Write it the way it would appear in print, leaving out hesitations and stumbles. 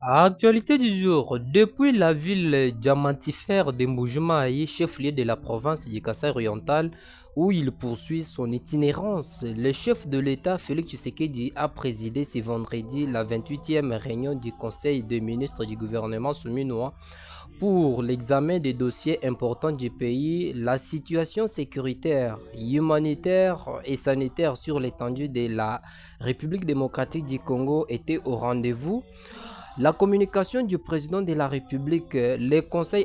Actualité du jour, depuis la ville diamantifère de Mbujimayi, chef-lieu de la province du Kasaï oriental, où il poursuit son itinérance, le chef de l'État, Félix Tshisekedi, a présidé ce vendredi la 28e réunion du Conseil des ministres du gouvernement souminois pour l'examen des dossiers importants du pays. La situation sécuritaire, humanitaire et sanitaire sur l'étendue de la République démocratique du Congo était au rendez-vous. La communication du président de la République, les conseils